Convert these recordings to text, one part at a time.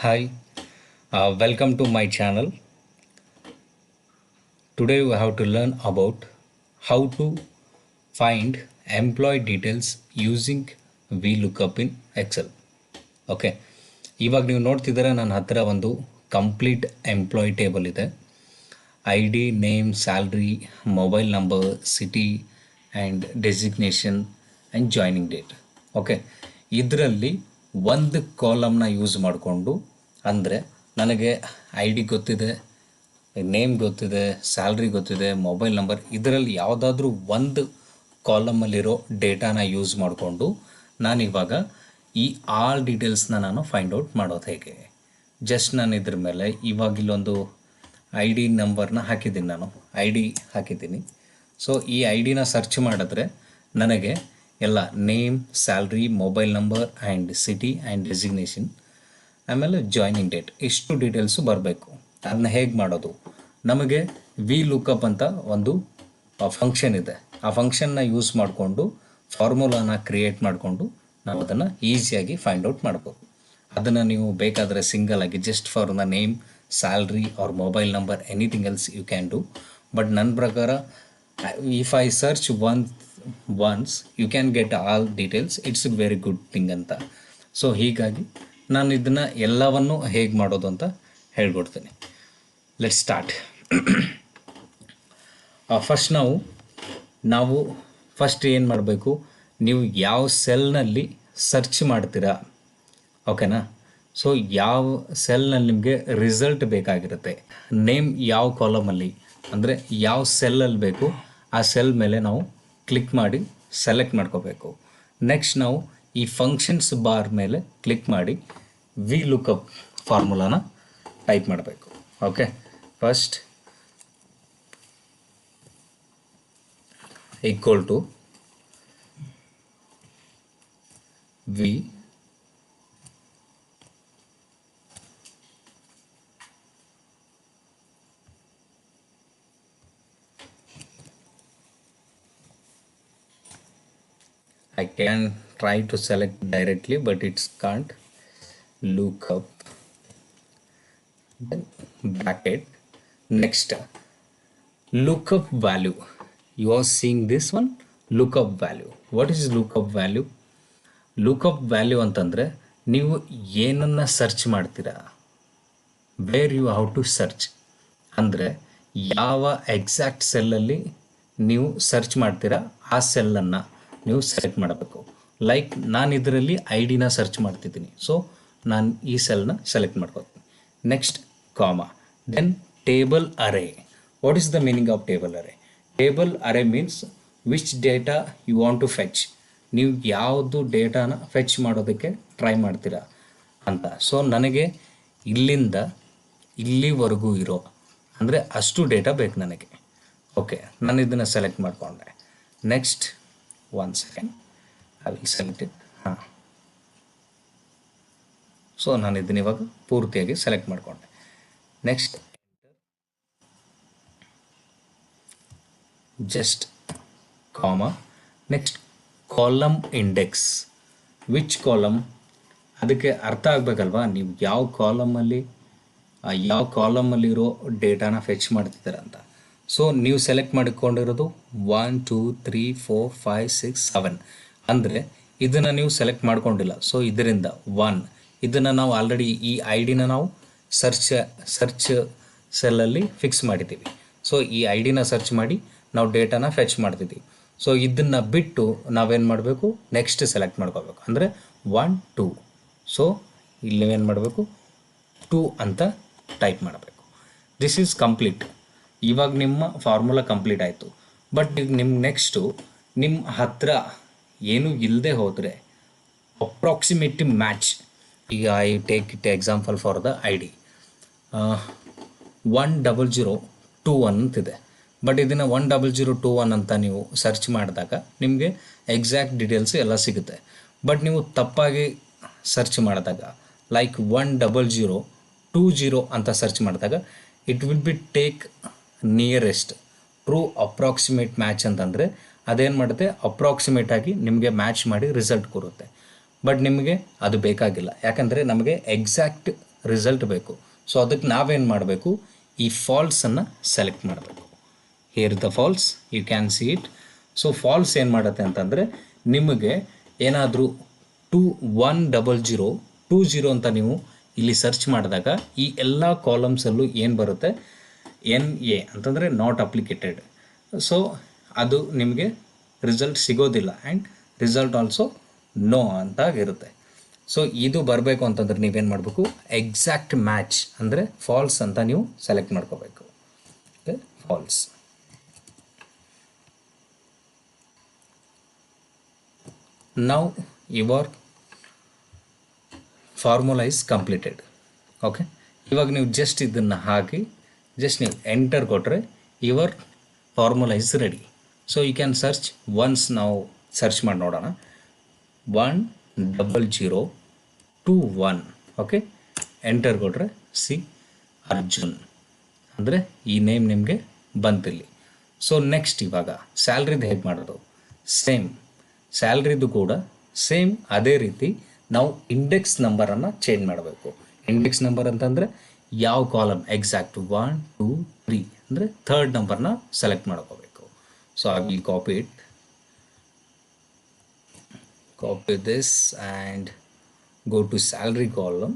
Hi, welcome to my channel. Today we have to learn about how to find employee details using VLOOKUP in Excel. Okay, ಇವಾಗ ನೀವು ನೋಡ್ತಿದ್ದೀರ ನನ್ನ ಹತ್ತಿರ ಒಂದು complete employee table ಇದೆ. I D, name, salary, mobile number, city and designation and joining date. Okay, ಇದರಲ್ಲಿ ಒಂದು ಕಾಲಮ್ನ use ಮಾಡಿಕೊಂಡು, ಅಂದರೆ ನನಗೆ ಐ ಡಿ ಗೊತ್ತಿದೆ, ನೇಮ್ ಗೊತ್ತಿದೆ, ಸ್ಯಾಲ್ರಿ ಗೊತ್ತಿದೆ, ಮೊಬೈಲ್ ನಂಬರ್, ಇದರಲ್ಲಿ ಯಾವುದಾದ್ರೂ ಒಂದು ಕಾಲಮಲ್ಲಿರೋ ಡೇಟಾನ ಯೂಸ್ ಮಾಡಿಕೊಂಡು ನಾನಿವಾಗ ಈ ಆಲ್ ಡೀಟೇಲ್ಸ್ನ ನಾನು ಫೈಂಡ್ ಔಟ್ ಮಾಡೋದು ಹೇಗೆ. ಜಸ್ಟ್ ನಾನು ಇದ್ರ ಮೇಲೆ ಇವಾಗ ಇಲ್ಲೊಂದು ಐ ಡಿ ನಂಬರ್ನ ಹಾಕಿದ್ದೀನಿ, ನಾನು ಐ ಡಿ ಹಾಕಿದ್ದೀನಿ. ಸೊ ಈ ಐ ಡಿನ ಸರ್ಚ್ ಮಾಡಿದ್ರೆ ನನಗೆ ಎಲ್ಲ name, salary, mobile number and city and designation, ಆಮೇಲೆ ಜಾಯ್ನಿಂಗ್ ಡೇಟ್, ಇಷ್ಟು ಡೀಟೇಲ್ಸು ಬರಬೇಕು. ಅದನ್ನ ಹೇಗೆ ಮಾಡೋದು? ನಮಗೆ VLOOKUP ಅಂತ ಒಂದು ಫಂಕ್ಷನ್ ಇದೆ. ಆ ಫಂಕ್ಷನ್ನ ಯೂಸ್ ಮಾಡಿಕೊಂಡು ಫಾರ್ಮುಲಾನ ಕ್ರಿಯೇಟ್ ಮಾಡಿಕೊಂಡು ನಾವು ಅದನ್ನು ಈಸಿಯಾಗಿ ಫೈಂಡ್ ಔಟ್ ಮಾಡ್ಬೋದು. ಅದನ್ನು ನೀವು ಬೇಕಾದರೆ ಸಿಂಗಲ್ ಆಗಿ just for the name, salary or mobile number, anything else you can do. But ನನ್ನ ಪ್ರಕಾರ if I search once you can get all details, it's a very good thing ಅಂತ. So ಹೀಗಾಗಿ ನಾನು ಇದನ್ನು ಎಲ್ಲವನ್ನು ಹೇಗೆ ಮಾಡೋದು ಅಂತ ಹೇಳ್ಕೊಡ್ತೀನಿ. Let start. ಫಸ್ಟ್ ನಾವು ಫಸ್ಟ್ ಏನು ಮಾಡಬೇಕು, ನೀವು ಯಾವ ಸೆಲ್ನಲ್ಲಿ ಸರ್ಚ್ ಮಾಡ್ತೀರಾ, ಓಕೆನಾ? ಸೊ ಯಾವ ಸೆಲ್ನಲ್ಲಿ ನಿಮಗೆ ರಿಸಲ್ಟ್ ಬೇಕಾಗಿರುತ್ತೆ, ನೇಮ್ ಯಾವ ಕಾಲಮಲ್ಲಿ ಅಂದರೆ ಯಾವ ಸೆಲ್ಲಲ್ಲಿ ಬೇಕು ಆ ಸೆಲ್ ಮೇಲೆ ನಾವು ಕ್ಲಿಕ್ ಮಾಡಿ ಸೆಲೆಕ್ಟ್ ಮಾಡ್ಕೋಬೇಕು. ನೆಕ್ಸ್ಟ್ ನಾವು ಈ ಫಂಕ್ಷನ್ಸ್ ಬಾರ್ ಮೇಲೆ ಕ್ಲಿಕ್ ಮಾಡಿ VLOOKUP ಫಾರ್ಮುಲಾನ ಟೈಪ್ ಮಾಡಬೇಕು. Okay, first equal to V I can try to select directly but it can't. LOOKUP, then bracket, next lookup value. You are seeing this one, lookup value. What is lookup value? Lookup value ಅಂತಂದರೆ ನೀವು ಏನನ್ನು search ಮಾಡ್ತೀರಾ, where you have to search, ಅಂದರೆ ಯಾವ exact ಸೆಲ್ಲಲ್ಲಿ ನೀವು search ಮಾಡ್ತೀರಾ ಆ ಸೆಲ್ಲನ್ನು ನೀವು ಸೆಲೆಕ್ಟ್ ಮಾಡಬೇಕು. ಲೈಕ್ ನಾನು ಇದರಲ್ಲಿ ಐ ಡಿನ ಸರ್ಚ್ ಮಾಡ್ತಿದ್ದೀನಿ, ಸೊ ನಾನು ಈ ಸೆಲ್ನ ಸೆಲೆಕ್ಟ್ ಮಾಡ್ಕೋತೀನಿ. Next comma, then table array. What is the meaning of table array? Table array means which data you want to fetch, ನೀವು ಯಾವುದು ಡೇಟಾನ ಫೆಚ್ ಮಾಡೋದಕ್ಕೆ ಟ್ರೈ ಮಾಡ್ತೀರಾ ಅಂತ. ಸೊ ನನಗೆ ಇಲ್ಲಿಂದ ಇಲ್ಲಿವರೆಗೂ ಇರೋ ಅಂದರೆ ಅಷ್ಟು ಡೇಟಾ ಬೇಕು ನನಗೆ. ಓಕೆ, ನಾನು ಇದನ್ನು ಸೆಲೆಕ್ಟ್ ಮಾಡಿಕೊಂಡೆ. Next one second, I will select it. ಹಾಂ, ಸೊ ನಾನು ಇದನ್ನ ಇವಾಗ ಪೂರ್ತಿಯಾಗಿ ಸೆಲೆಕ್ಟ್ ಮಾಡಿಕೊಂಡೆ. Next just comma, next column index. Which column, ಅದಕ್ಕೆ ಅರ್ಥ ಆಗಬೇಕಲ್ವಾ ನೀವು ಯಾವ ಕಾಲಮಲ್ಲಿರೋ ಡೇಟಾನ ಫೆಚ್ ಮಾಡ್ತಿದ್ದೀರ ಅಂತ. ಸೊ ನೀವು ಸೆಲೆಕ್ಟ್ ಮಾಡಿಕೊಂಡಿರೋದು 1 2 3 4 5 6 7, ಅಂದರೆ ಇದನ್ನು ನೀವು ಸೆಲೆಕ್ಟ್ ಮಾಡ್ಕೊಂಡಿಲ್ಲ. ಸೊ ಇದರಿಂದ 1, ಇದನ್ನು ನಾವು ಆಲ್ರೆಡಿ ಈ ಐ ಡಿನ ನಾವು ಸರ್ಚ್ ಸೆಲ್ಲಲ್ಲಿ ಫಿಕ್ಸ್ ಮಾಡಿದ್ದೀವಿ. ಸೊ ಈ ಐ ಡಿನ ಸರ್ಚ್ ಮಾಡಿ ನಾವು ಡೇಟಾನ ಫೆಚ್ ಮಾಡ್ತಿದ್ದೀವಿ. ಸೊ ಇದನ್ನು ಬಿಟ್ಟು ನಾವೇನು ಮಾಡಬೇಕು, ನೆಕ್ಸ್ಟ್ ಸೆಲೆಕ್ಟ್ ಮಾಡ್ಕೋಬೇಕು, ಅಂದರೆ 1 2. ಸೊ ಇಲ್ಲಿ ಏನು ಮಾಡಬೇಕು, 2 ಅಂತ ಟೈಪ್ ಮಾಡಬೇಕು. This is complete. ಇವಾಗ ನಿಮ್ಮ ಫಾರ್ಮುಲಾ ಕಂಪ್ಲೀಟ್ ಆಯಿತು. ಬಟ್ ಈಗ ನೆಕ್ಸ್ಟು ನಿಮ್ಮ ಹತ್ತಿರ ಏನೂ ಇಲ್ಲದೆ ಹೋದರೆ ಅಪ್ರಾಕ್ಸಿಮೇಟಿವ್ ಮ್ಯಾಚ್, ಈಗ I take it example for the I D 10021 ಅಂತಿದೆ. ಬಟ್ ಇದನ್ನು 10021 ಅಂತ ನೀವು ಸರ್ಚ್ ಮಾಡಿದಾಗ ನಿಮಗೆ ಎಕ್ಸಾಕ್ಟ್ ಡೀಟೇಲ್ಸ್ ಎಲ್ಲ ಸಿಗುತ್ತೆ. ಬಟ್ ನೀವು ತಪ್ಪಾಗಿ ಸರ್ಚ್ ಮಾಡಿದಾಗ ಲೈಕ್ 10020 ಅಂತ ಸರ್ಚ್ ಮಾಡಿದಾಗ it will be take nearest true approximate match ಅಂತಂದರೆ ಅದೇನು ಮಾಡುತ್ತೆ, ಅಪ್ರಾಕ್ಸಿಮೇಟಾಗಿ ನಿಮಗೆ ಮ್ಯಾಚ್ ಮಾಡಿ ರಿಸಲ್ಟ್ ಕೊಡುತ್ತೆ. ಬಟ್ ನಿಮಗೆ ಅದು ಬೇಕಾಗಿಲ್ಲ, ಯಾಕಂದರೆ ನಮಗೆ ಎಕ್ಸಾಕ್ಟ್ ರಿಸಲ್ಟ್ ಬೇಕು. ಸೊ ಅದಕ್ಕೆ ನಾವೇನು ಮಾಡಬೇಕು, ಈ ಫಾಲ್ಸನ್ನು ಸೆಲೆಕ್ಟ್ ಮಾಡಬೇಕು. Here the false, you can see it. So false ಏನು ಮಾಡುತ್ತೆ ಅಂತಂದರೆ, ನಿಮಗೆ ಏನಾದರೂ 210020 ಅಂತ ನೀವು ಇಲ್ಲಿ ಸರ್ಚ್ ಮಾಡಿದಾಗ ಈ ಎಲ್ಲ ಕಾಲಮ್ಸಲ್ಲೂ ಏನು ಬರುತ್ತೆ, NA ಅಂತಂದರೆ ನಾಟ್ ಅಪ್ಲಿಕೇಟೆಡ್. ಸೊ ಅದು ನಿಮಗೆ ರಿಸಲ್ಟ್ ಸಿಗೋದಿಲ್ಲ. ಆ್ಯಂಡ್ ರಿಸಲ್ಟ್ ಆಲ್ಸೋ ನೋ ಅಂತ ಇರುತ್ತೆ. ಸೊ ಇದು ಬರಬೇಕು ಅಂತಂದ್ರೆ ನೀವೇನು ಮಾಡಬೇಕು, ಎಕ್ಸಾಕ್ಟ್ ಮ್ಯಾಚ್ ಅಂದರೆ ಫಾಲ್ಸ್ ಅಂತ ನೀವು ಸೆಲೆಕ್ಟ್ ಮಾಡ್ಕೋಬೇಕು. Okay, false. Now your formula is completed. Okay, ಇವಾಗ ನೀವು ಜಸ್ಟ್ ಇದನ್ನು ಹಾಕಿ ಜಸ್ಟ್ ನೀವು ಎಂಟರ್ ಕೊಟ್ಟರೆ your formula is ready. So you can search once. ನಾವು ಸರ್ಚ್ ಮಾಡಿ ನೋಡೋಣ. 10021. ಓಕೆ, ಎಂಟರ್ ಕೊಟ್ಟರೆ ಸಿ ಅರ್ಜುನ್ ಅಂದರೆ ಈ ನೇಮ್ ನಿಮಗೆ ಬಂತಿಲ್ಲಿ. ಸೊ ನೆಕ್ಸ್ಟ್ ಇವಾಗ ಸ್ಯಾಲ್ರಿದು ಹೇಗೆ ಮಾಡೋದು, ಸೇಮ್ ಸ್ಯಾಲ್ರಿದು ಕೂಡ ಸೇಮ್ ಅದೇ ರೀತಿ ನಾವು ಇಂಡೆಕ್ಸ್ ನಂಬರನ್ನು ಚೇಂಜ್ ಮಾಡಬೇಕು. ಇಂಡೆಕ್ಸ್ ನಂಬರ್ ಅಂತಂದರೆ ಯಾವ ಕಾಲಮ್ ಎಕ್ಸಾಕ್ಟ್ 1 2 3 ಅಂದರೆ ಥರ್ಡ್ ನಂಬರ್ನ ಸೆಲೆಕ್ಟ್ ಮಾಡ್ಕೋಬೇಕು. So I will copy this and go to salary column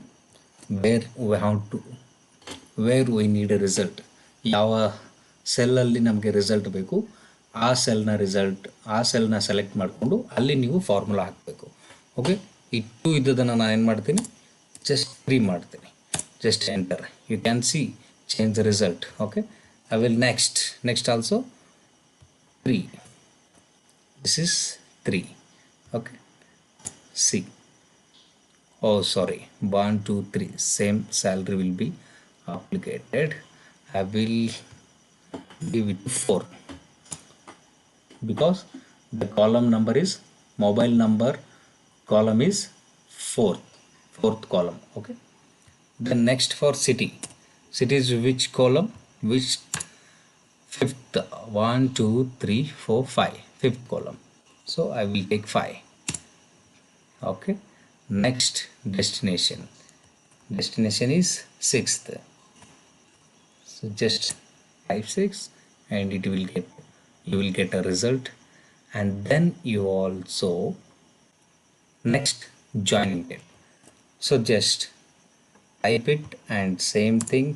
where we need a result. ಯಾವ ಸೆಲ್ಲಲ್ಲಿ ನಮಗೆ ರಿಸಲ್ಟ್ ಬೇಕು ಆ ಸೆಲ್ನ ಸೆಲೆಕ್ಟ್ ಮಾಡಿಕೊಂಡು ಅಲ್ಲಿ ನೀವು ಫಾರ್ಮುಲಾ ಹಾಕಬೇಕು. ಓಕೆ, ಈ 2 ಇದ್ದದನ್ನು ನಾನು ಏನು ಮಾಡ್ತೀನಿ, ಜಸ್ಟ್ 3 ಮಾಡ್ತೀನಿ. Just enter. You can see change the result. Okay, I will next also 3. This is 3. Okay, C. Oh, sorry. 1 2 3. Same salary will be applicated. I will give it 4 because the column number is mobile number. Column is fourth column. Okay. Then next for city. City is which column? Which fifth? 1 2 3 4 5. Fifth column. So I will take 5. Okay, next destination is 6th. So just type 6 and you will get a result. And then you also next joining date. So just type it and same thing,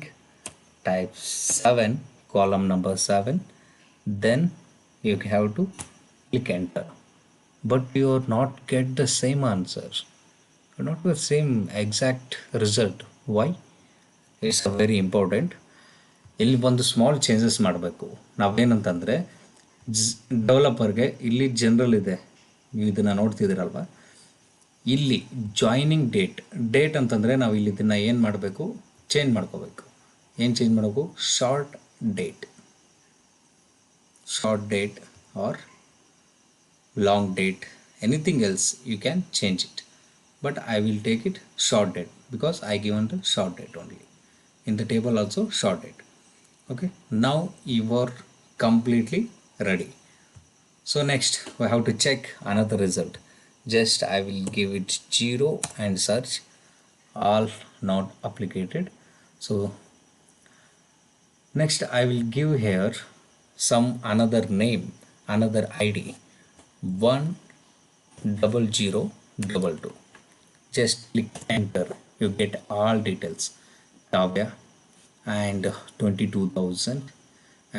type 7, column number 7. Then you have to click enter. But you are not get the same answer, not the same exact result. Why? It's a very important. ಇಲ್ಲಿ ಒಂದು small changes ಮಾಡಬೇಕು. ನಾವೇನಂತಂದರೆ ಡೆವಲಪರ್ಗೆ ಇಲ್ಲಿ general ಇದೆ, ನೀವು ಇದನ್ನು ನೋಡ್ತಿದ್ದೀರಲ್ವ. ಇಲ್ಲಿ joining date ಅಂತಂದರೆ ನಾವು ಇಲ್ಲಿ ಇದನ್ನು ಏನು ಮಾಡಬೇಕು, ಚೇಂಜ್ ಮಾಡ್ಕೋಬೇಕು. ಏನು ಚೇಂಜ್ ಮಾಡಬೇಕು, short date or long date, anything else you can change it, but I will take it short date because I given the short date only. In the table also short date. Okay, now you are completely ready. So next we have to check another result. Just I will give it 0 and search all not applicated. So next I will give here some another name, another ID, 10022. Just click enter. You get all details, Tavya and 22,000,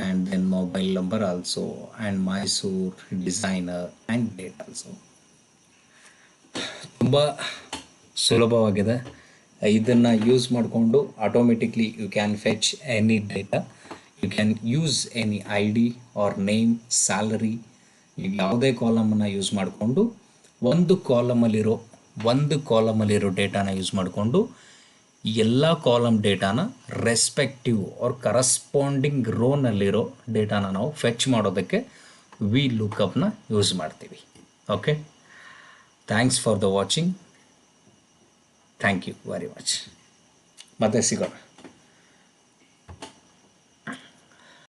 and then mobile number also, and Mysore designer and date also. ತುಂಬ ಸುಲಭವಾಗಿದೆ. ಇದನ್ನು use ಮಾಡಿಕೊಂಡು automatically you can fetch any data. You can use any ID or name, salary, ಯಾವುದೇ ಕಾಲಮನ್ನು use ಮಾಡಿಕೊಂಡು ಒಂದು ಕಾಲಮಲ್ಲಿರೋ ಡೇಟಾನ use ಮಾಡಿಕೊಂಡು ಎಲ್ಲ ಕಾಲಮ್ ಡೇಟಾನ ರೆಸ್ಪೆಕ್ಟಿವ್ ಆರ್ ಕರಸ್ಪಾಂಡಿಂಗ್ ರೋನಲ್ಲಿರೋ ಡೇಟಾನ ನಾವು ಫೆಚ್ ಮಾಡೋದಕ್ಕೆ ವಿ ಲುಕಪ್ನ ಯೂಸ್ ಮಾಡ್ತೀವಿ. Okay, thanks for the watching. Thank you very much. ಮತ್ತೆ ಸಿಗೋಣ.